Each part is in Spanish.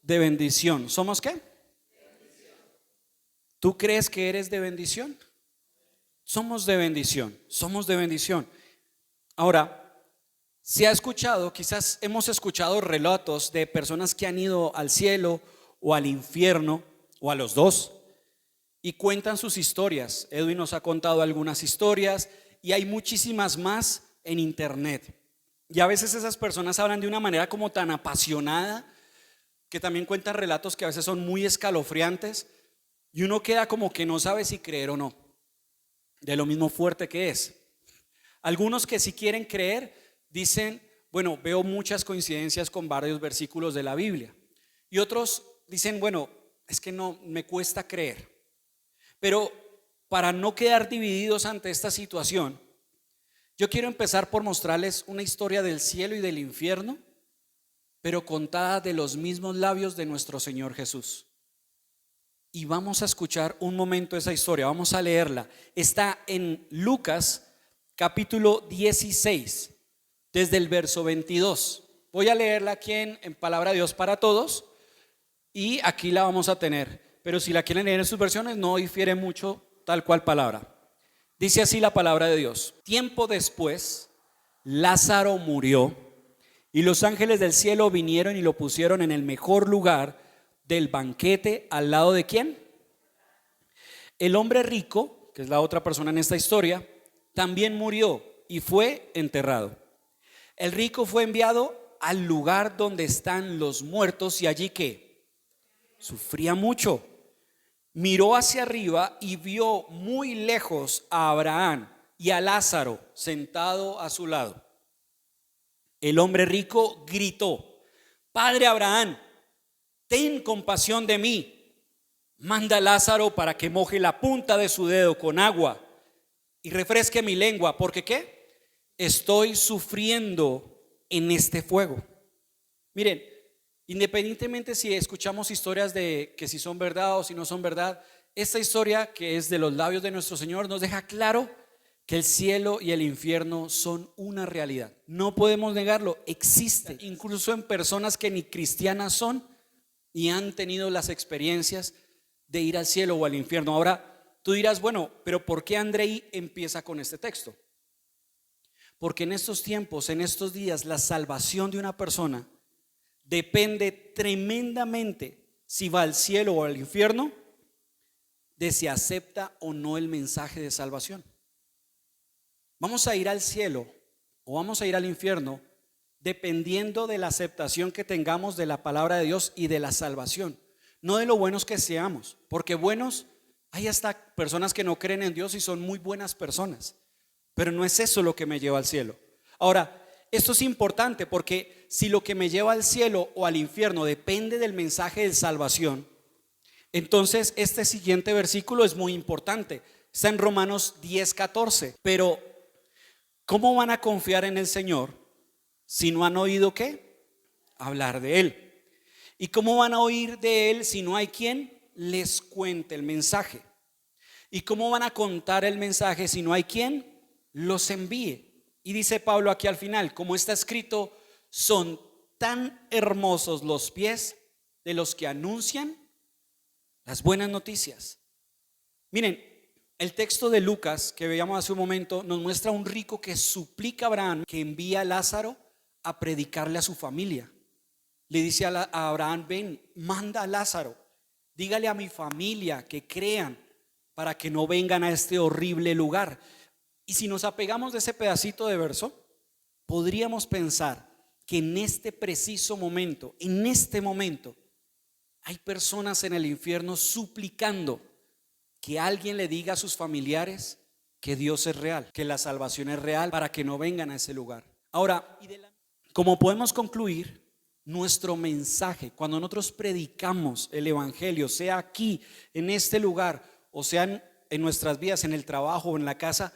de bendición. ¿Somos qué? ¿Tú crees que eres de bendición? Somos de bendición, somos de bendición. Ahora, se ha escuchado, quizás hemos escuchado relatos de personas que han ido al cielo o al infierno o a los dos y cuentan sus historias. Edwin nos ha contado algunas historias y hay muchísimas más en internet. Y a veces esas personas hablan de una manera como tan apasionada que también cuentan relatos que a veces son muy escalofriantes y uno queda como que no sabe si creer o no, de lo mismo fuerte que es. Algunos que sí quieren creer dicen, bueno, veo muchas coincidencias con varios versículos de la Biblia. Y otros dicen, bueno, es que no, me cuesta creer. Pero para no quedar divididos ante esta situación, yo quiero empezar por mostrarles una historia del cielo y del infierno, pero contada de los mismos labios de nuestro Señor Jesús. Y vamos a escuchar un momento esa historia, vamos a leerla. Está en Lucas capítulo 16, desde el verso 22. Voy a leerla aquí en Palabra de Dios para Todos y aquí la vamos a tener. Pero si la quieren leer en sus versiones, no difiere mucho tal cual palabra. Dice así la palabra de Dios: tiempo después, Lázaro murió y los ángeles del cielo vinieron y lo pusieron en el mejor lugar del banquete. ¿Al lado de quién? El hombre rico, que es la otra persona en esta historia, también murió y fue enterrado. El rico fue enviado al lugar donde están los muertos y allí ¿qué? Sufría mucho. Miró hacia arriba y vio muy lejos a Abraham y a Lázaro sentado a su lado. El hombre rico gritó: Padre Abraham, ten compasión de mí. Manda a Lázaro para que moje la punta de su dedo con agua y refresque mi lengua, porque ¿qué? Estoy sufriendo en este fuego. Miren, independientemente si escuchamos historias de que si son verdad o si no son verdad, esta historia que es de los labios de nuestro Señor nos deja claro que el cielo y el infierno son una realidad. No podemos negarlo, existe, incluso en personas que ni cristianas son y han tenido las experiencias de ir al cielo o al infierno. Ahora tú dirás, bueno, pero ¿por qué Andrei empieza con este texto? Porque en estos tiempos, en estos días, la salvación de una persona depende tremendamente, si va al cielo o al infierno, de si acepta o no el mensaje de salvación. Vamos a ir al cielo o vamos a ir al infierno dependiendo de la aceptación que tengamos de la palabra de Dios y de la salvación, no de lo buenos que seamos, porque buenos, hay hasta personas que no creen en Dios y son muy buenas personas, pero no es eso lo que me lleva al cielo. Ahora, esto es importante porque si lo que me lleva al cielo o al infierno depende del mensaje de salvación, entonces este siguiente versículo es muy importante. Está en Romanos 10:14. Pero ¿cómo van a confiar en el Señor si no han oído qué? Hablar de Él. ¿Y cómo van a oír de Él si no hay quien les cuente el mensaje? ¿Y cómo van a contar el mensaje si no hay quien los envíe? Y dice Pablo aquí al final, como está escrito, son tan hermosos los pies de los que anuncian las buenas noticias. Miren, el texto de Lucas que veíamos hace un momento nos muestra a un rico que suplica a Abraham que envía a Lázaro a predicarle a su familia. Le dice a Abraham: ven, manda a Lázaro, dígale a mi familia que crean para que no vengan a este horrible lugar. Y si nos apegamos de ese pedacito de verso, podríamos pensar que en este preciso momento, hay personas en el infierno suplicando que alguien le diga a sus familiares que Dios es real, que la salvación es real, para que no vengan a ese lugar. Ahora, como podemos concluir, nuestro mensaje, cuando nosotros predicamos el evangelio, sea aquí en este lugar o sea en nuestras vidas, en el trabajo o en la casa,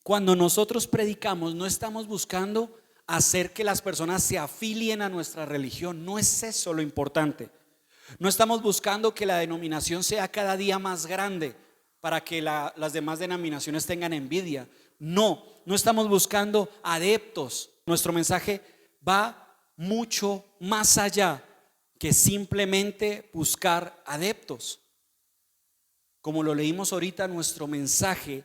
cuando nosotros predicamos no estamos buscando hacer que las personas se afilien a nuestra religión. No es eso lo importante. No estamos buscando que la denominación sea cada día más grande para que las demás denominaciones tengan envidia. No estamos buscando adeptos. Nuestro mensaje va mucho más allá que simplemente buscar adeptos. Como lo leímos ahorita, nuestro mensaje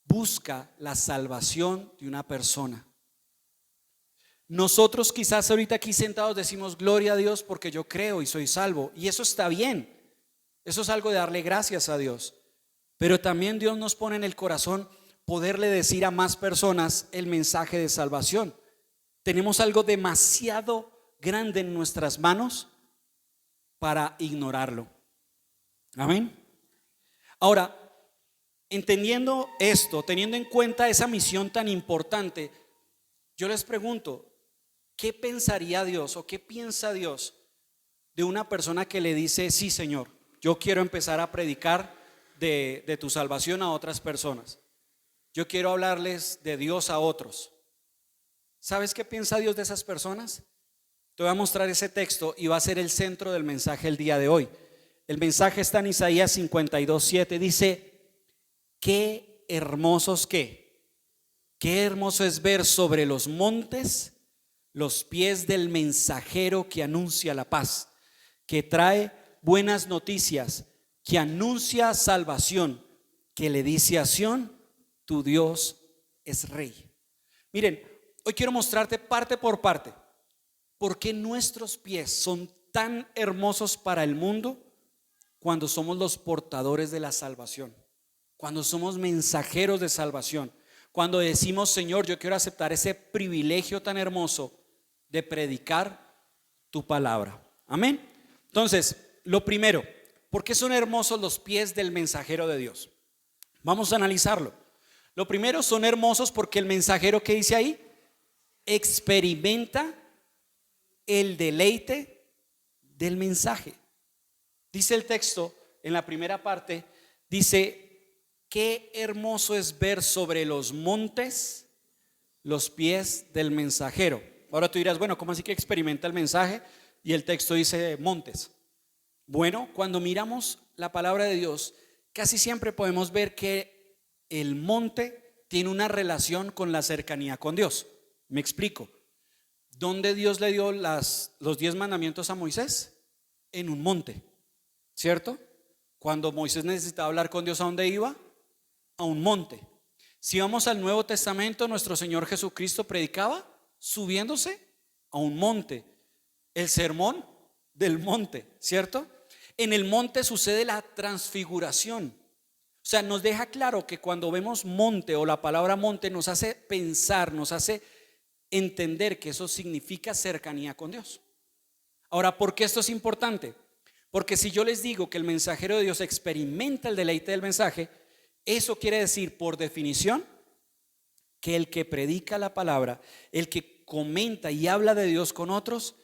busca la salvación de una persona. Nosotros quizás ahorita aquí sentados decimos gloria a Dios porque yo creo y soy salvo, y eso está bien, eso es algo de darle gracias a Dios, pero también Dios nos pone en el corazón poderle decir a más personas el mensaje de salvación. Tenemos algo demasiado grande en nuestras manos para ignorarlo. Amén. Ahora, entendiendo esto, teniendo en cuenta esa misión tan importante, yo les pregunto, ¿qué pensaría Dios o qué piensa Dios de una persona que le dice: sí, Señor, yo quiero empezar a predicar de tu salvación a otras personas, yo quiero hablarles de Dios a otros? ¿Sabes qué piensa Dios de esas personas? Te voy a mostrar ese texto y va a ser el centro del mensaje el día de hoy. El mensaje está en Isaías 52:7. Dice: qué hermosos, qué hermoso es ver sobre los montes los pies del mensajero que anuncia la paz, que trae buenas noticias, que anuncia salvación, que le dice a Sión: tu Dios es rey. Miren, hoy quiero mostrarte parte por parte por qué nuestros pies son tan hermosos para el mundo cuando somos los portadores de la salvación, cuando somos mensajeros de salvación, cuando decimos: Señor, yo quiero aceptar ese privilegio tan hermoso de predicar tu palabra. Amén. Entonces, lo primero, ¿por qué son hermosos los pies del mensajero de Dios? Vamos a analizarlo. Lo primero, son hermosos porque el mensajero, ¿qué dice ahí? Experimenta el deleite del mensaje. Dice el texto en la primera parte, dice: qué hermoso es ver sobre los montes los pies del mensajero. Ahora tú dirás: bueno, ¿cómo así que experimenta el mensaje? Y el texto dice montes. Bueno, cuando miramos la palabra de Dios, casi siempre podemos ver que el monte tiene una relación con la cercanía con Dios. Me explico. ¿Dónde Dios le dio los 10 mandamientos a Moisés? En un monte, ¿cierto? Cuando Moisés necesitaba hablar con Dios, ¿a dónde iba? A un monte. Si vamos al Nuevo Testamento, nuestro Señor Jesucristo predicaba subiéndose a un monte, el sermón del monte, ¿cierto? En el monte sucede la transfiguración. O sea, nos deja claro que cuando vemos monte o la palabra monte, nos hace pensar, nos hace entender que eso significa cercanía con Dios. Ahora, ¿por qué esto es importante? Porque si yo les digo que el mensajero de Dios experimenta el deleite del mensaje, eso quiere decir, por definición, que el que predica la palabra, el que comenta y habla de Dios con otros,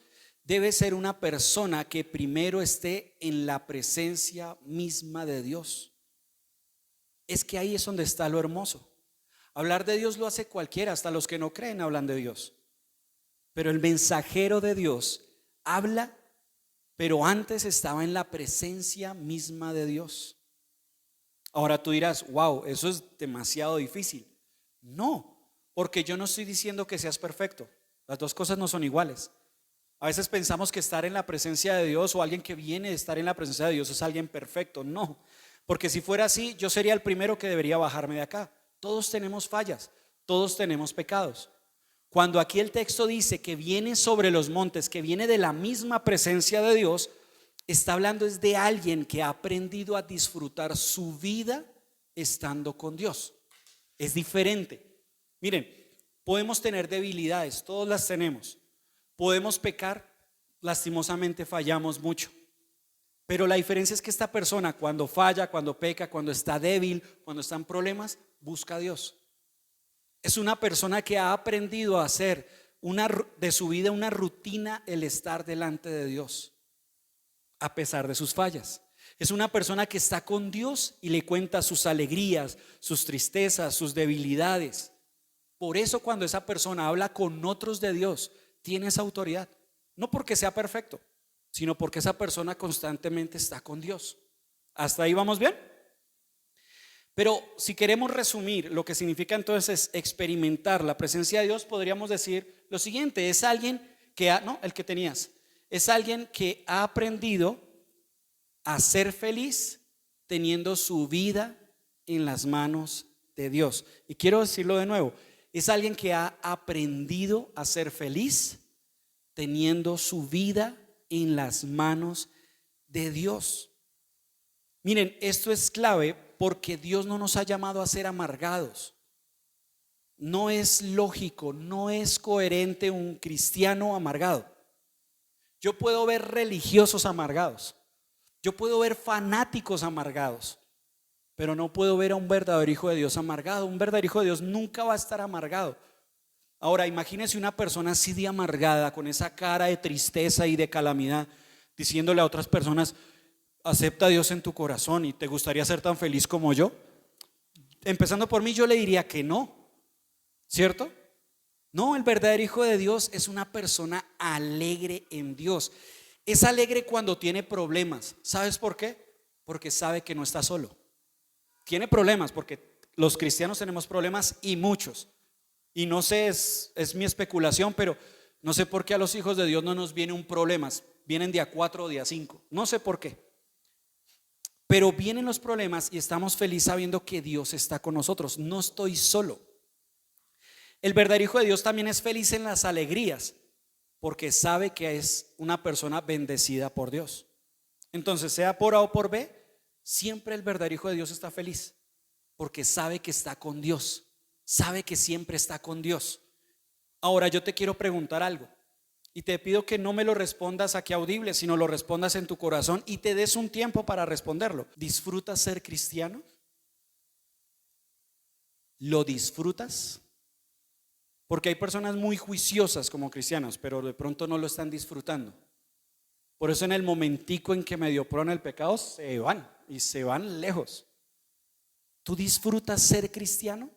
debe ser una persona que primero esté en la presencia misma de Dios. Es que ahí es donde está lo hermoso. Hablar de Dios lo hace cualquiera, hasta los que no creen hablan de Dios. Pero el mensajero de Dios habla, pero antes estaba en la presencia misma de Dios. Ahora tú dirás: wow, eso es demasiado difícil. No, porque yo no estoy diciendo que seas perfecto. Las dos cosas no son iguales. A veces pensamos que estar en la presencia de Dios o alguien que viene de estar en la presencia de Dios es alguien perfecto. No, porque si fuera así, yo sería el primero que debería bajarme de acá. Todos tenemos fallas, todos tenemos pecados. Cuando aquí el texto dice que viene sobre los montes, que viene de la misma presencia de Dios, está hablando es de alguien que ha aprendido a disfrutar su vida estando con Dios. Es diferente. Miren, podemos tener debilidades, todos las tenemos. Podemos pecar, lastimosamente fallamos mucho. Pero la diferencia es que esta persona, cuando falla, cuando peca, cuando está débil, cuando está en problemas, busca a Dios. Es una persona que ha aprendido a hacer de su vida una rutina el estar delante de Dios, a pesar de sus fallas. Es una persona que está con Dios y le cuenta sus alegrías, sus tristezas, sus debilidades. Por eso cuando esa persona habla con otros de Dios, tiene esa autoridad. No porque sea perfecto, sino porque esa persona constantemente está con Dios. ¿Hasta ahí vamos bien? Pero si queremos resumir lo que significa entonces experimentar la presencia de Dios, podríamos decir lo siguiente: es alguien que, no, el que tenías, Es alguien que ha aprendido a ser feliz teniendo su vida en las manos de Dios. Y quiero decirlo de nuevo, es alguien que ha aprendido a ser feliz teniendo su vida en las manos de Dios. Miren, esto es clave porque Dios no nos ha llamado a ser amargados. No es lógico, no es coherente un cristiano amargado. Yo puedo ver religiosos amargados, yo puedo ver fanáticos amargados, pero no puedo ver a un verdadero hijo de Dios amargado. Un verdadero hijo de Dios nunca va a estar amargado. Ahora, imagínese una persona así de amargada, con esa cara de tristeza y de calamidad, diciéndole a otras personas: acepta a Dios en tu corazón y te gustaría ser tan feliz como yo. Empezando por mí, yo le diría que no, ¿cierto? No, el verdadero hijo de Dios es una persona alegre en Dios. Es alegre cuando tiene problemas. ¿Sabes por qué? Porque sabe que no está solo. Tiene problemas porque los cristianos tenemos problemas y muchos. Y no sé, es mi especulación, pero no sé por qué a los hijos de Dios no nos viene un problema. Vienen día 4 o día 5. No sé por qué. Pero vienen los problemas y estamos felices sabiendo que Dios está con nosotros. No estoy solo. El verdadero hijo de Dios también es feliz en las alegrías, porque sabe que es una persona bendecida por Dios. Entonces, sea por A o por B, siempre el verdadero hijo de Dios está feliz, porque sabe que está con Dios, sabe que siempre está con Dios. Ahora yo te quiero preguntar algo, y te pido que no me lo respondas aquí audible, sino lo respondas en tu corazón y te des un tiempo para responderlo. ¿Disfrutas ser cristiano? ¿Lo disfrutas? Porque hay personas muy juiciosas como cristianos, pero de pronto no lo están disfrutando. Por eso en el momentico en que medio prueban el pecado, se van y se van lejos. ¿Tú disfrutas ser cristiano?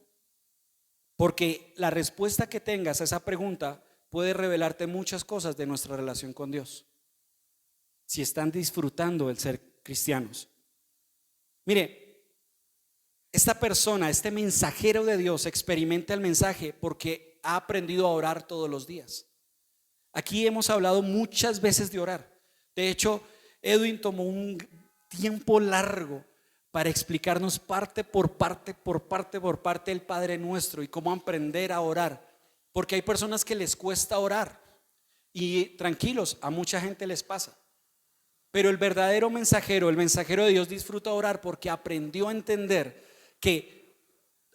Porque la respuesta que tengas a esa pregunta puede revelarte muchas cosas de nuestra relación con Dios. Si están disfrutando el ser cristianos. Mire, esta persona, este mensajero de Dios, experimenta el mensaje porque ha aprendido a orar todos los días. Aquí hemos hablado muchas veces de orar. De hecho, Edwin tomó un tiempo largo para explicarnos parte por parte el Padre Nuestro y cómo aprender a orar. Porque hay personas que les cuesta orar y tranquilos, a mucha gente les pasa. Pero el verdadero mensajero, el mensajero de Dios, disfruta orar porque aprendió a entender que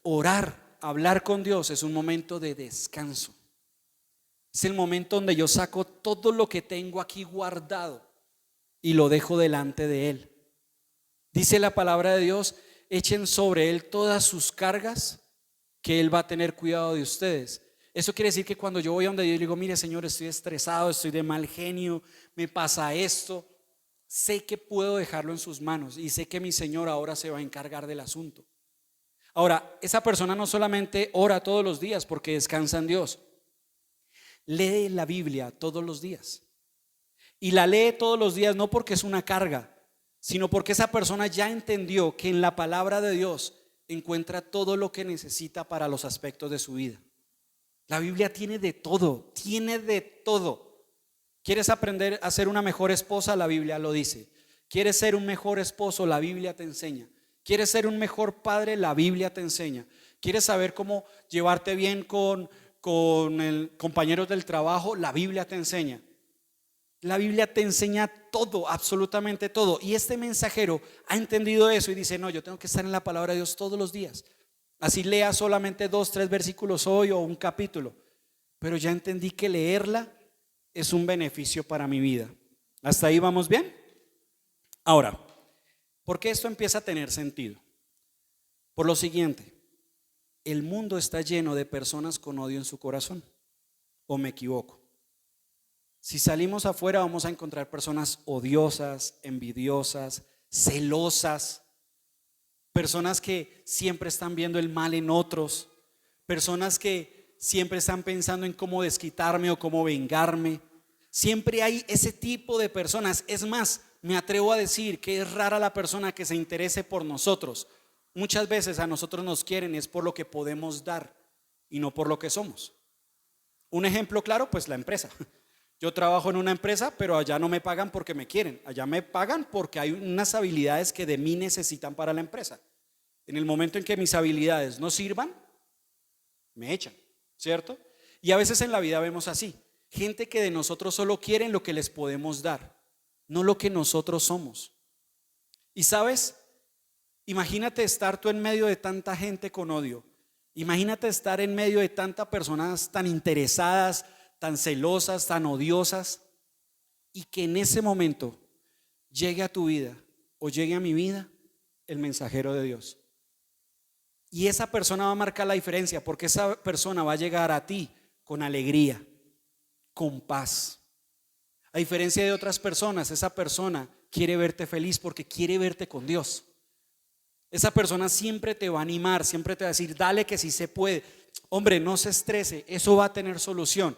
orar, hablar con Dios es un momento de descanso. Es el momento donde yo saco todo lo que tengo aquí guardado y lo dejo delante de Él. Dice la palabra de Dios: echen sobre Él todas sus cargas, que Él va a tener cuidado de ustedes. Eso quiere decir que cuando yo voy a donde Dios y le digo: mire, Señor, estoy estresado, estoy de mal genio, me pasa esto, sé que puedo dejarlo en sus manos y sé que mi Señor ahora se va a encargar del asunto. Ahora, esa persona no solamente ora todos los días porque descansa en Dios, lee la Biblia todos los días. Y la lee todos los días no porque es una carga, sino porque esa persona ya entendió que en la palabra de Dios encuentra todo lo que necesita para los aspectos de su vida. La Biblia tiene de todo, tiene de todo. ¿Quieres aprender a ser una mejor esposa? La Biblia lo dice. ¿Quieres ser un mejor esposo? La Biblia te enseña. ¿Quieres ser un mejor padre? La Biblia te enseña. ¿Quieres saber cómo llevarte bien con compañeros del trabajo? La Biblia te enseña. La Biblia te enseña todo, absolutamente todo. Y este mensajero ha entendido eso y dice: no, yo tengo que estar en la palabra de Dios todos los días. Así lea solamente 2, 3 versículos hoy o un capítulo, pero ya entendí que leerla es un beneficio para mi vida. ¿Hasta ahí vamos bien? Ahora, ¿por qué esto empieza a tener sentido? Por lo siguiente: el mundo está lleno de personas con odio en su corazón. ¿O me equivoco? Si salimos afuera vamos a encontrar personas odiosas, envidiosas, celosas, personas que siempre están viendo el mal en otros, personas que siempre están pensando en cómo desquitarme o cómo vengarme. Siempre hay ese tipo de personas. Es más, me atrevo a decir que es rara la persona que se interese por nosotros. Muchas veces a nosotros nos quieren es por lo que podemos dar y no por lo que somos. Un ejemplo claro, pues la empresa. Yo trabajo en una empresa, pero allá no me pagan porque me quieren. Allá me pagan porque hay unas habilidades que de mí necesitan para la empresa. En el momento en que mis habilidades no sirvan, me echan, ¿cierto? Y a veces en la vida vemos así, gente que de nosotros solo quieren lo que les podemos dar, no lo que nosotros somos. Y sabes, imagínate estar tú en medio de tanta gente con odio. Imagínate estar en medio de tantas personas tan interesadas, tan celosas, tan odiosas, y que en ese momento llegue a tu vida o llegue a mi vida el mensajero de Dios. Y esa persona va a marcar la diferencia, porque esa persona va a llegar a ti con alegría, con paz. A diferencia de otras personas, esa persona quiere verte feliz porque quiere verte con Dios. Esa persona siempre te va a animar, siempre te va a decir, dale que sí se puede. Hombre, no se estrese, eso va a tener solución.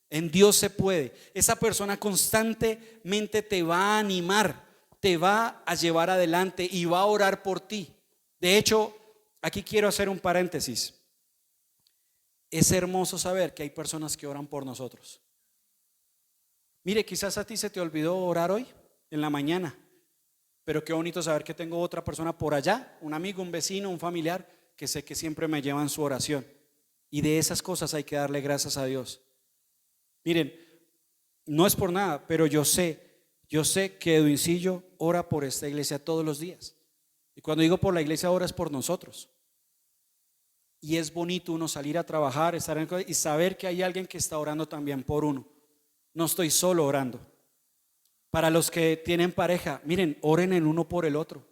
En Dios se puede. Esa persona constantemente te va a animar, te va a llevar adelante y va a orar por ti. De hecho, aquí quiero hacer un paréntesis. Es hermoso saber que hay personas que oran por nosotros. Mire, quizás a ti se te olvidó orar hoy en la mañana, pero qué bonito saber que tengo otra persona por allá, un amigo, un vecino, un familiar, que sé que siempre me lleva en su oración. Y de esas cosas hay que darle gracias a Dios. Miren, no es por nada, pero yo sé que Edwincillo ora por esta iglesia todos los días. Y cuando digo por la iglesia, ora es por nosotros. Y es bonito uno salir a trabajar, y saber que hay alguien que está orando también por uno. No estoy solo orando. Para los que tienen pareja, miren, oren el uno por el otro.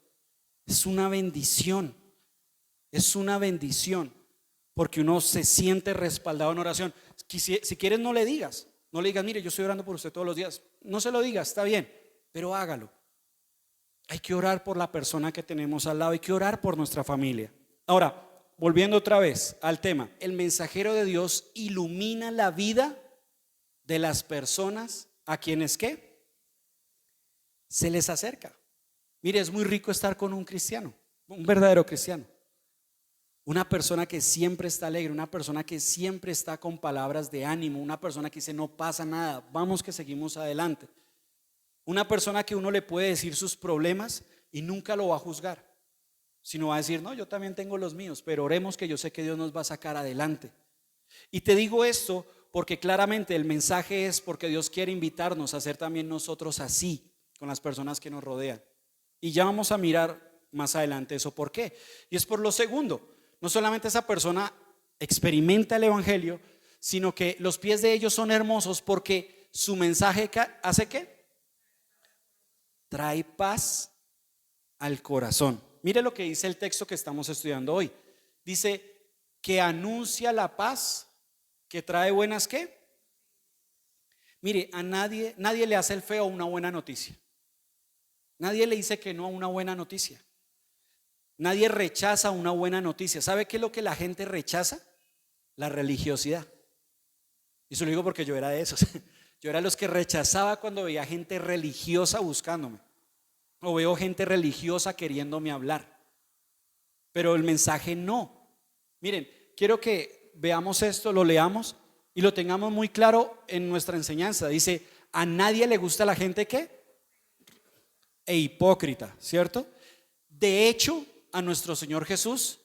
Es una bendición. Es una bendición. Porque uno se siente respaldado en oración. Si quieres, no le digas, mire, yo estoy orando por usted todos los días. No se lo digas, está bien, pero hágalo. Hay que orar por la persona que tenemos al lado, hay que orar por nuestra familia. Ahora, volviendo otra vez al tema, el mensajero de Dios ilumina la vida de las personas a quienes ¿qué? Se les acerca. Mire, es muy rico estar con un cristiano, un verdadero cristiano. Una persona que siempre está alegre, una persona que siempre está con palabras de ánimo, una persona que dice no pasa nada, vamos que seguimos adelante. Una persona que uno le puede decir sus problemas y nunca lo va a juzgar, sino va a decir no, yo también tengo los míos, pero oremos que yo sé que Dios nos va a sacar adelante. Y te digo esto porque claramente el mensaje es porque Dios quiere invitarnos a ser también nosotros así con las personas que nos rodean. Y ya vamos a mirar más adelante eso por qué. Y es por lo segundo. No solamente esa persona experimenta el evangelio, sino que los pies de ellos son hermosos porque su mensaje ¿hace qué? Trae paz al corazón. Mire lo que dice el texto que estamos estudiando hoy. Dice que anuncia la paz, que trae buenas ¿qué? Mire, a nadie le hace el feo una buena noticia. Nadie le dice que no a una buena noticia. Nadie rechaza una buena noticia. ¿Sabe qué es lo que la gente rechaza? La religiosidad. Y eso lo digo porque yo era de esos. Yo era de los que rechazaba cuando veía gente religiosa buscándome, o veo gente religiosa queriéndome hablar. Pero el mensaje no. Miren, quiero que veamos esto, lo leamos y lo tengamos muy claro en nuestra enseñanza. Dice, a nadie le gusta la gente ¿qué? E hipócrita, ¿cierto? De hecho, a nuestro Señor Jesús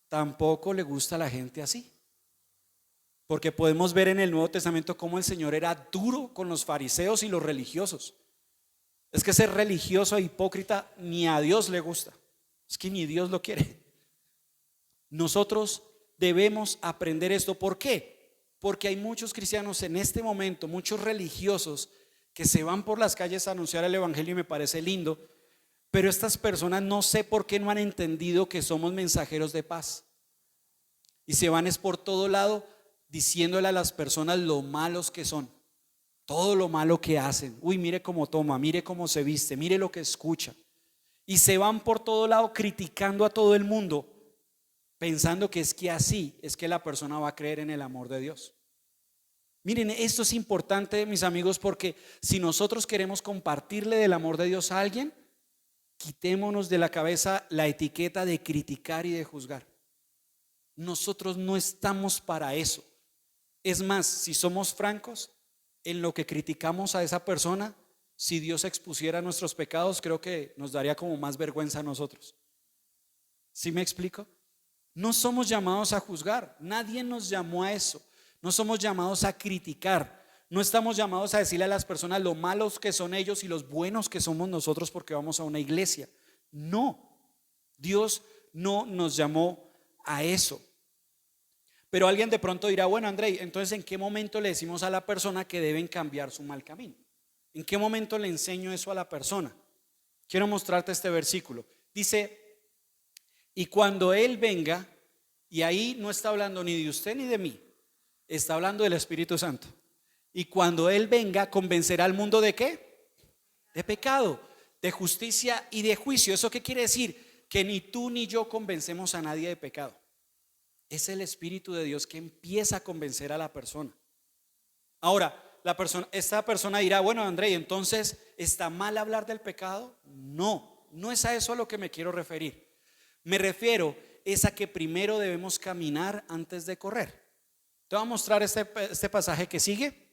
tampoco le gusta la gente así. Porque podemos ver en el Nuevo Testamento cómo el Señor era duro con los fariseos y los religiosos. Es que ser religioso e hipócrita ni a Dios le gusta. Es que ni Dios lo quiere. Nosotros debemos aprender esto. ¿Por qué? Porque hay muchos cristianos en este momento, muchos religiosos que se van por las calles a anunciar el evangelio y me parece lindo. Pero estas personas no sé por qué no han entendido que somos mensajeros de paz. Y se van es por todo lado diciéndole a las personas lo malos que son. Todo lo malo que hacen. Uy, mire cómo toma, mire cómo se viste, mire lo que escucha. Y se van por todo lado criticando a todo el mundo, pensando que es que así es que la persona va a creer en el amor de Dios. Miren, esto es importante, mis amigos, porque si nosotros queremos compartirle del amor de Dios a alguien, quitémonos de la cabeza la etiqueta de criticar y de juzgar. Nosotros no estamos para eso. Es más, si somos francos, en lo que criticamos a esa persona, si Dios expusiera nuestros pecados, creo que nos daría como más vergüenza a nosotros. ¿Sí me explico? No somos llamados a juzgar, nadie nos llamó a eso. No somos llamados a criticar, no estamos llamados a decirle a las personas lo malos que son ellos y los buenos que somos nosotros porque vamos a una iglesia. No, Dios no nos llamó a eso. Pero alguien de pronto dirá, bueno, Andrei, entonces ¿en qué momento le decimos a la persona que deben cambiar su mal camino? ¿En qué momento le enseño eso a la persona? Quiero mostrarte este versículo. Dice, y cuando Él venga, y ahí no está hablando ni de usted ni de mí, está hablando del Espíritu Santo. Y cuando Él venga, convencerá al mundo ¿de qué? De pecado, de justicia y de juicio. ¿Eso qué quiere decir? Que ni tú ni yo convencemos a nadie de pecado. Es el Espíritu de Dios que empieza a convencer a la persona. Ahora, esta persona dirá, bueno, Andrei, entonces ¿está mal hablar del pecado? No, no es a eso a lo que me quiero referir. Me refiero es a que primero debemos caminar antes de correr. Te voy a mostrar este pasaje que sigue.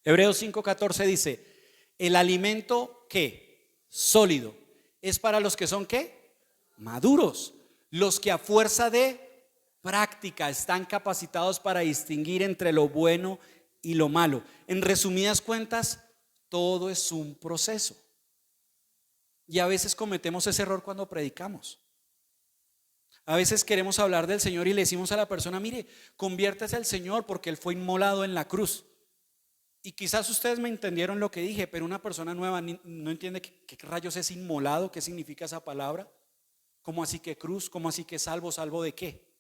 Hebreos 5:14 dice, el alimento ¿qué? Sólido es para los que son ¿qué? Maduros, los que a fuerza de práctica están capacitados para distinguir entre lo bueno y lo malo. En resumidas cuentas, todo es un proceso. Y a veces cometemos ese error cuando predicamos. A veces queremos hablar del Señor y le decimos a la persona, mire, conviértase al Señor porque Él fue inmolado en la cruz. Y quizás ustedes me entendieron lo que dije, pero una persona nueva no entiende qué rayos es inmolado, qué significa esa palabra. ¿Cómo así que cruz? ¿Cómo así que salvo? ¿Salvo de qué?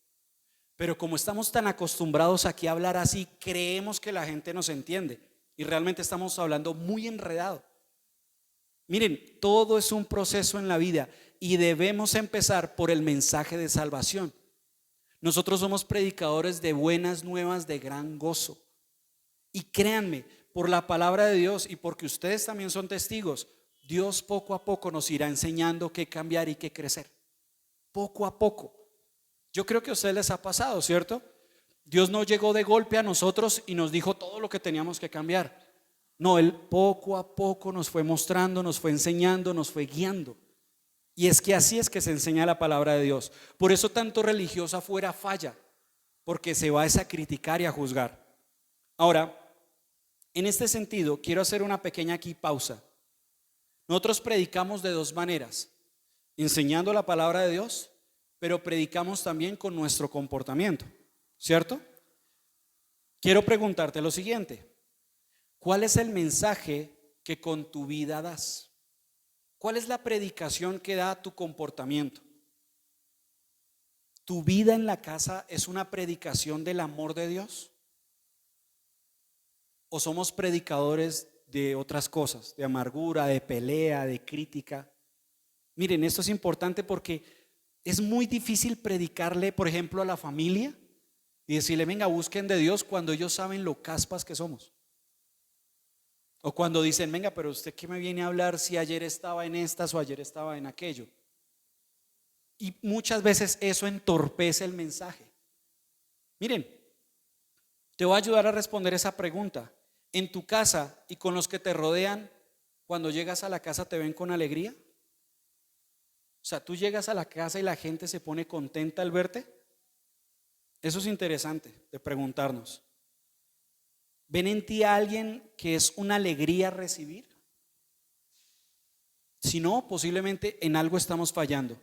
Pero como estamos tan acostumbrados aquí a hablar así, creemos que la gente nos entiende y realmente estamos hablando muy enredado. Miren, todo es un proceso en la vida y debemos empezar por el mensaje de salvación. Nosotros somos predicadores de buenas nuevas de gran gozo. Y créanme, por la palabra de Dios y porque ustedes también son testigos, Dios poco a poco nos irá enseñando qué cambiar y qué crecer. Poco a poco. Yo creo que a ustedes les ha pasado, ¿cierto? Dios no llegó de golpe a nosotros y nos dijo todo lo que teníamos que cambiar. No, Él poco a poco nos fue mostrando, nos fue enseñando, nos fue guiando. Y es que así es que se enseña la palabra de Dios. Por eso tanto religioso afuera falla, porque se va a criticar y a juzgar. Ahora, en este sentido, quiero hacer una pequeña aquí pausa. Nosotros predicamos de dos maneras, enseñando la palabra de Dios, pero predicamos también con nuestro comportamiento, ¿cierto? Quiero preguntarte lo siguiente: ¿cuál es el mensaje que con tu vida das? ¿Cuál es la predicación que da tu comportamiento? ¿Tu vida en la casa es una predicación del amor de Dios? ¿O somos predicadores de otras cosas, de amargura, de pelea, de crítica? Miren, esto es importante porque es muy difícil predicarle, por ejemplo, a la familia y decirle, venga, busquen de Dios, cuando ellos saben lo caspas que somos. O cuando dicen, venga, pero usted ¿qué me viene a hablar si ayer estaba en estas o ayer estaba en aquello? Y muchas veces eso entorpece el mensaje. Miren, te voy a ayudar a responder esa pregunta. En tu casa y con los que te rodean, cuando llegas a la casa, ¿te ven con alegría? O sea, tú llegas a la casa y la gente se pone contenta al verte. Eso es interesante de preguntarnos. ¿Ven en ti a alguien que es una alegría recibir? Si no, posiblemente en algo estamos fallando.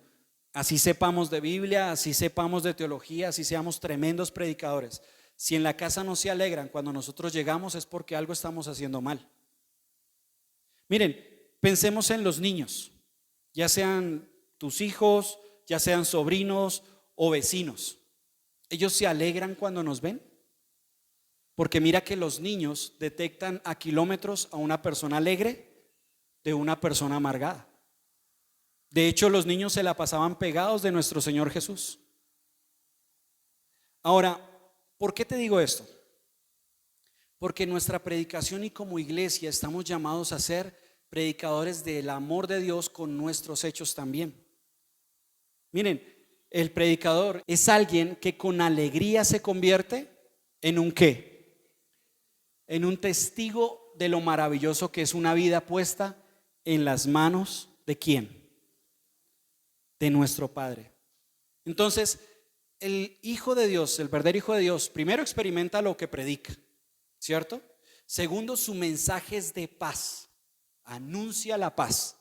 Así sepamos de Biblia, así sepamos de teología, así seamos tremendos predicadores. Si en la casa no se alegran cuando nosotros llegamos, es porque algo estamos haciendo mal. Miren, pensemos en los niños, ya sean tus hijos, ya sean sobrinos o vecinos. ¿Ellos se alegran cuando nos ven? Porque mira que los niños detectan a kilómetros a una persona alegre de una persona amargada. De hecho, los niños se la pasaban pegados de nuestro Señor Jesús. Ahora, ¿por qué te digo esto? Porque en nuestra predicación y como iglesia estamos llamados a ser predicadores del amor de Dios con nuestros hechos también. Miren, el predicador es alguien que con alegría se convierte en un ¿qué? en un testigo de lo maravilloso que es una vida puesta en las manos ¿de quién? De nuestro Padre. Entonces, el Hijo de Dios, el verdadero Hijo de Dios, primero experimenta lo que predica, ¿cierto? Segundo, su mensaje es de paz, anuncia la paz.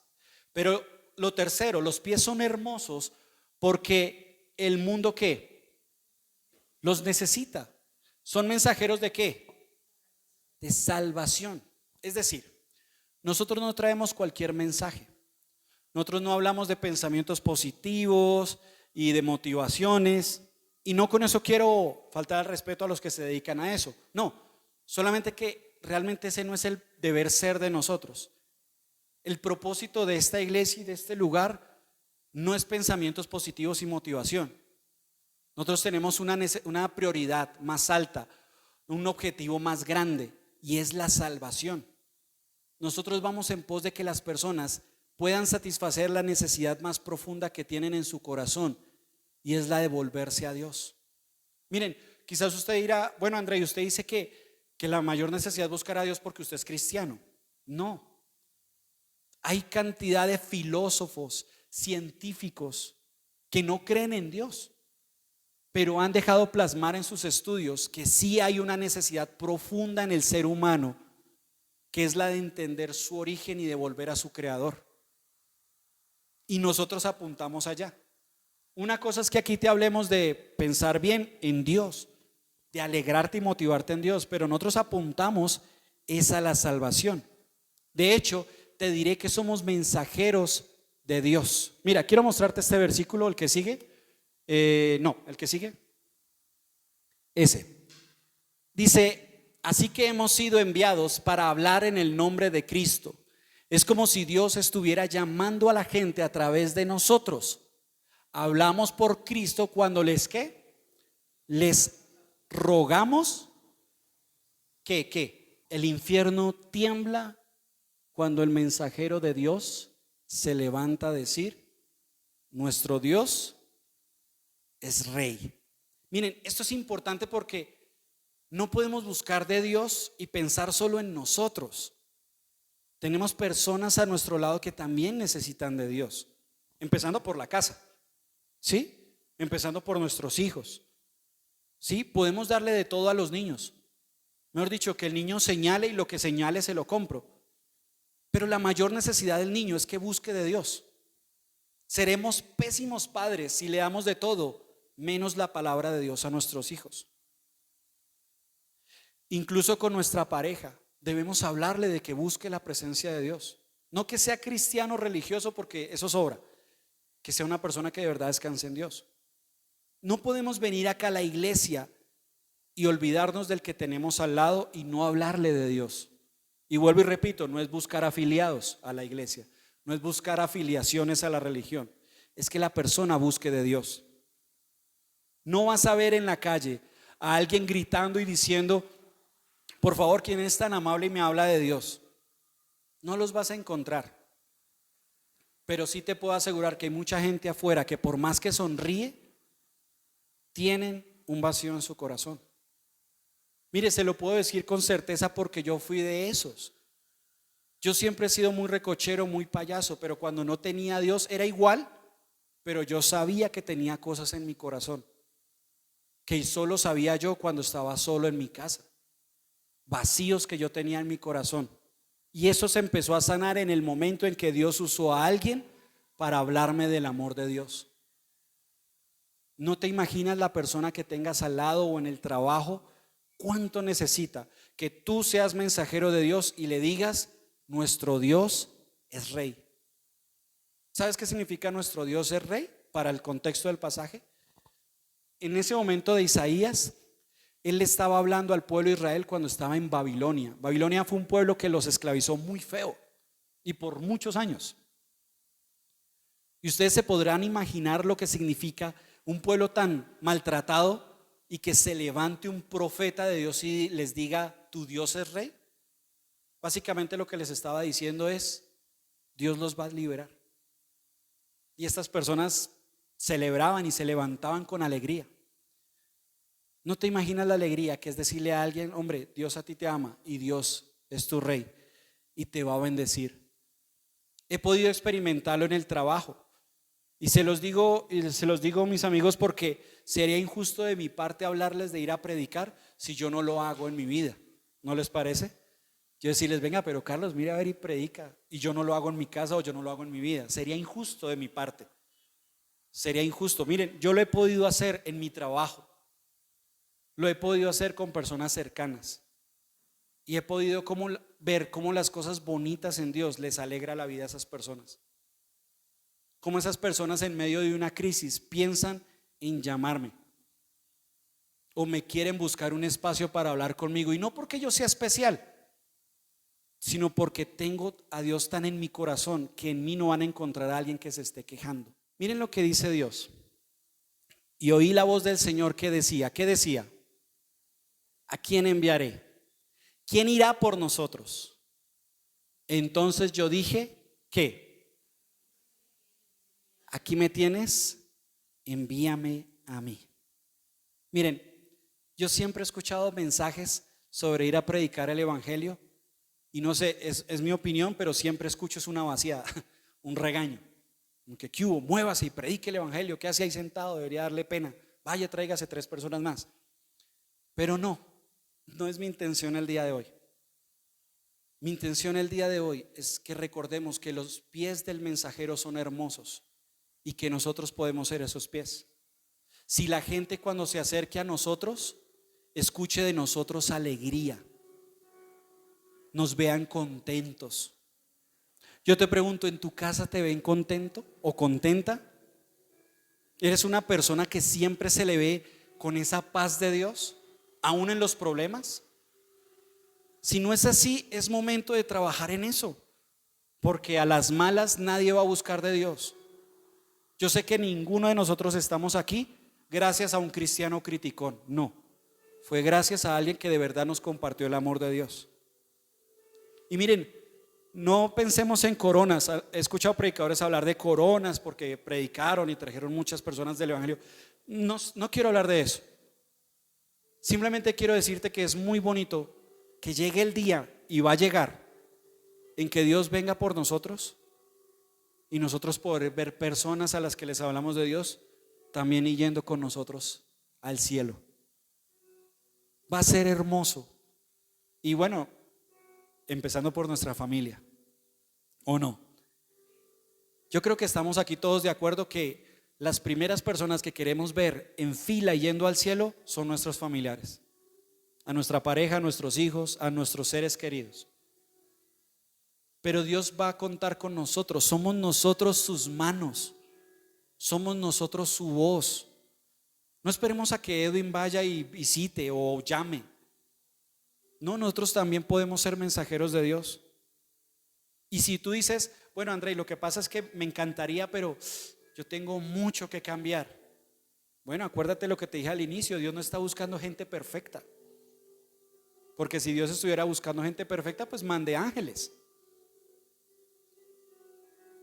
Pero lo tercero, los pies son hermosos porque el mundo ¿qué? Los necesita. ¿Son mensajeros de qué? De salvación. Es decir, nosotros no traemos cualquier mensaje. Nosotros no hablamos de pensamientos positivos y de motivaciones. Y no con eso quiero faltar al respeto a los que se dedican a eso. No, solamente que realmente ese no es el deber ser de nosotros. El propósito de esta iglesia y de este lugar no es pensamientos positivos y motivación. Nosotros tenemos una prioridad más alta, un objetivo más grande, y es la salvación. Nosotros vamos en pos de que las personas puedan satisfacer la necesidad más profunda que tienen en su corazón, y es la de volverse a Dios. Miren, quizás usted dirá, bueno, André, usted dice que la mayor necesidad es buscar a Dios porque usted es cristiano. No. Hay cantidad de filósofos, científicos que no creen en Dios, pero han dejado plasmar en sus estudios que sí hay una necesidad profunda en el ser humano, que es la de entender su origen y de volver a su creador. Y nosotros apuntamos allá. Una cosa es que aquí te hablemos de pensar bien en Dios, de alegrarte y motivarte en Dios, pero nosotros apuntamos es a la salvación. De hecho, te diré que somos mensajeros de Dios. Mira, quiero mostrarte este versículo, el que sigue. El que sigue. Ese. Dice, así que hemos sido enviados para hablar en el nombre de Cristo. Es como si Dios estuviera llamando a la gente a través de nosotros. Hablamos por Cristo cuando ¿qué? Les rogamos que el infierno tiembla cuando el mensajero de Dios se levanta a decir, nuestro Dios es rey. Miren, esto es importante porque no podemos buscar de Dios y pensar solo en nosotros. Tenemos personas a nuestro lado que también necesitan de Dios, empezando por la casa, ¿sí? Empezando por nuestros hijos, ¿sí? Podemos darle de todo a los niños. Mejor dicho, que el niño señale y lo que señale se lo compro. Pero la mayor necesidad del niño es que busque de Dios. Seremos pésimos padres si le damos de todo menos la palabra de Dios a nuestros hijos. Incluso con nuestra pareja debemos hablarle de que busque la presencia de Dios. No que sea cristiano religioso, porque eso sobra. Que sea una persona que de verdad descanse en Dios. No podemos venir acá a la iglesia y olvidarnos del que tenemos al lado y no hablarle de Dios. Y vuelvo y repito, no es buscar afiliados a la iglesia, no es buscar afiliaciones a la religión, es que la persona busque de Dios. No vas a ver en la calle a alguien gritando y diciendo, por favor, ¿quién es tan amable y me habla de Dios? No los vas a encontrar. Pero sí te puedo asegurar que hay mucha gente afuera que por más que sonríe, tienen un vacío en su corazón. Mire, se lo puedo decir con certeza porque yo fui de esos. Yo siempre he sido muy recochero, muy payaso, pero cuando no tenía a Dios era igual, pero yo sabía que tenía cosas en mi corazón que solo sabía yo cuando estaba solo en mi casa, vacíos que yo tenía en mi corazón. Y eso se empezó a sanar en el momento en que Dios usó a alguien para hablarme del amor de Dios. No te imaginas la persona que tengas al lado o en el trabajo, cuánto necesita que tú seas mensajero de Dios y le digas, nuestro Dios es rey. ¿Sabes qué significa nuestro Dios es rey para el contexto del pasaje? En ese momento de Isaías, él le estaba hablando al pueblo de Israel cuando estaba en Babilonia. Babilonia fue un pueblo que los esclavizó muy feo y por muchos años. Y ustedes se podrán imaginar lo que significa un pueblo tan maltratado y que se levante un profeta de Dios y les diga, ¿tu Dios es rey? Básicamente lo que les estaba diciendo es, Dios los va a liberar. Y estas personas celebraban y se levantaban con alegría. No te imaginas la alegría que es decirle a alguien: hombre, Dios a ti te ama y Dios es tu rey y te va a bendecir. He podido experimentarlo en el trabajo. Y se los digo, mis amigos, porque sería injusto de mi parte hablarles de ir a predicar si yo no lo hago en mi vida. ¿No les parece? Yo decirles: venga, pero Carlos, mira a ver y predica, y yo no lo hago en mi casa o yo no lo hago en mi vida. Sería injusto de mi parte. Sería injusto. Miren, yo lo he podido hacer en mi trabajo. Lo he podido hacer con personas cercanas. Y he podido ver cómo las cosas bonitas en Dios les alegra la vida a esas personas. Cómo esas personas en medio de una crisis piensan en llamarme o me quieren buscar un espacio para hablar conmigo, y no porque yo sea especial, sino porque tengo a Dios tan en mi corazón que en mí no van a encontrar a alguien que se esté quejando. Miren lo que dice Dios. Y oí la voz del Señor que decía: ¿qué decía? ¿A quién enviaré? ¿Quién irá por nosotros? Entonces yo dije: ¿qué? Aquí me tienes, envíame a mí. Miren, yo siempre he escuchado mensajes sobre ir a predicar el evangelio, y no sé, es mi opinión, pero siempre escucho es una vaciada, un regaño. Que ¿qué hubo? Muévase y predique el evangelio. ¿Qué hace ahí sentado? Debería darle pena. Vaya, tráigase 3 personas más. Pero no es mi intención el día de hoy. Mi intención el día de hoy es que recordemos que los pies del mensajero son hermosos y que nosotros podemos ser esos pies. Si la gente cuando se acerque a nosotros escuche de nosotros alegría, nos vean contentos. Yo te pregunto: ¿en tu casa te ven contento o contenta? ¿Eres una persona que siempre se le ve con esa paz de Dios, aún en los problemas? Si no es así, es momento de trabajar en eso, porque a las malas nadie va a buscar de Dios. Yo sé que ninguno de nosotros estamos aquí gracias a un cristiano criticón, no, fue gracias a alguien que de verdad nos compartió el amor de Dios. Y miren, no pensemos en coronas. He escuchado predicadores hablar de coronas porque predicaron y trajeron muchas personas del evangelio. No quiero hablar de eso. Simplemente quiero decirte que es muy bonito que llegue el día, y va a llegar, en que Dios venga por nosotros y nosotros poder ver personas a las que les hablamos de Dios también yendo con nosotros al cielo. Va a ser hermoso. Y bueno, empezando por nuestra familia, ¿o no? Yo creo que estamos aquí todos de acuerdo que las primeras personas que queremos ver en fila yendo al cielo son nuestros familiares, a nuestra pareja, a nuestros hijos, a nuestros seres queridos. Pero Dios va a contar con nosotros. Somos nosotros sus manos, somos nosotros su voz. No esperemos a que Edwin vaya y visite o llame. No, nosotros también podemos ser mensajeros de Dios. Y si tú dices: bueno, André, lo que pasa es que me encantaría, pero yo tengo mucho que cambiar. Bueno, acuérdate lo que te dije al inicio: Dios no está buscando gente perfecta, porque si Dios estuviera buscando gente perfecta, pues mande ángeles.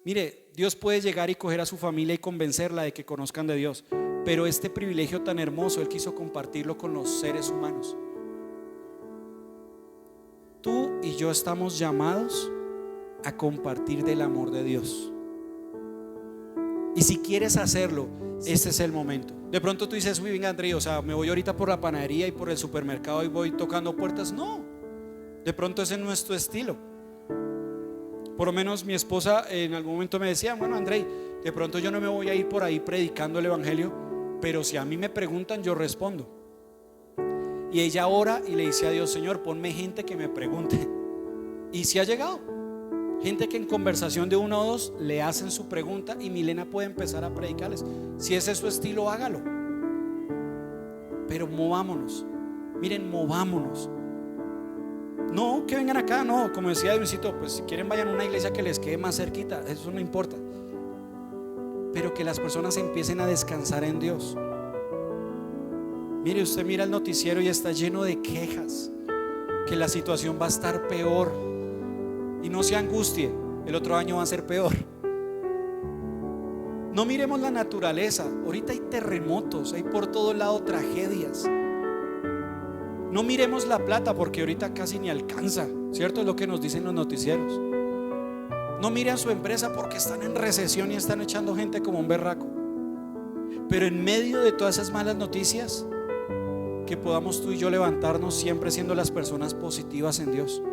Mire, Dios puede llegar y coger a su familia y convencerla de que conozcan de Dios, pero este privilegio tan hermoso Él quiso compartirlo con los seres humanos. Tú y yo estamos llamados a compartir del amor de Dios. Y si quieres hacerlo, este es el momento. De pronto tú dices: uy, venga, André, o sea, me voy ahorita por la panadería y por el supermercado y voy tocando puertas. No, de pronto ese no es tu estilo. Por lo menos mi esposa en algún momento me decía: bueno, André, de pronto yo no me voy a ir por ahí predicando el evangelio, pero si a mí me preguntan, yo respondo. Y ella ora y le dice a Dios: Señor, ponme gente que me pregunte. Y si ha llegado gente que en conversación de uno o dos le hacen su pregunta y Milena puede empezar a predicarles. Si ese es su estilo, hágalo. Pero movámonos. Miren, movámonos. No que vengan acá, no, como decía Edwincito, pues si quieren vayan a una iglesia que les quede más cerquita, eso no importa. Pero que las personas empiecen a descansar en Dios. Mire, usted mira el noticiero y está lleno de quejas, que la situación va a estar peor. Y no se angustie, el otro año va a ser peor. No miremos la naturaleza. Ahorita hay terremotos, hay por todo lado tragedias. No miremos la plata porque ahorita casi ni alcanza, ¿cierto? Es lo que nos dicen los noticieros. No miren su empresa porque están en recesión y están echando gente como un berraco. Pero en medio de todas esas malas noticias, que podamos tú y yo levantarnos siempre siendo las personas positivas en Dios.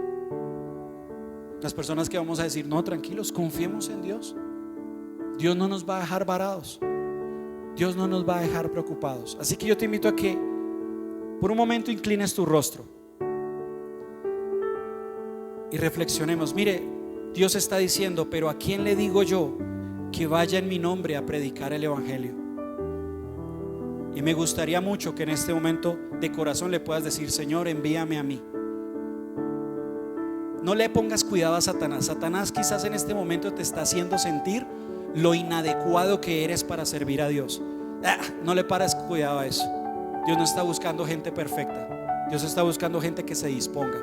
Las personas que vamos a decir: no, tranquilos, confiemos en Dios. Dios no nos va a dejar varados. Dios no nos va a dejar preocupados. Así que yo te invito a que por un momento inclines tu rostro y reflexionemos. Mire, Dios está diciendo: pero ¿a quién le digo yo que vaya en mi nombre a predicar el evangelio? Y me gustaría mucho que en este momento de corazón le puedas decir: Señor, envíame a mí. No le pongas cuidado a Satanás. Satanás quizás en este momento te está haciendo sentir lo inadecuado que eres para servir a Dios. No le pares cuidado a eso. Dios no está buscando gente perfecta. Dios está buscando gente que se disponga.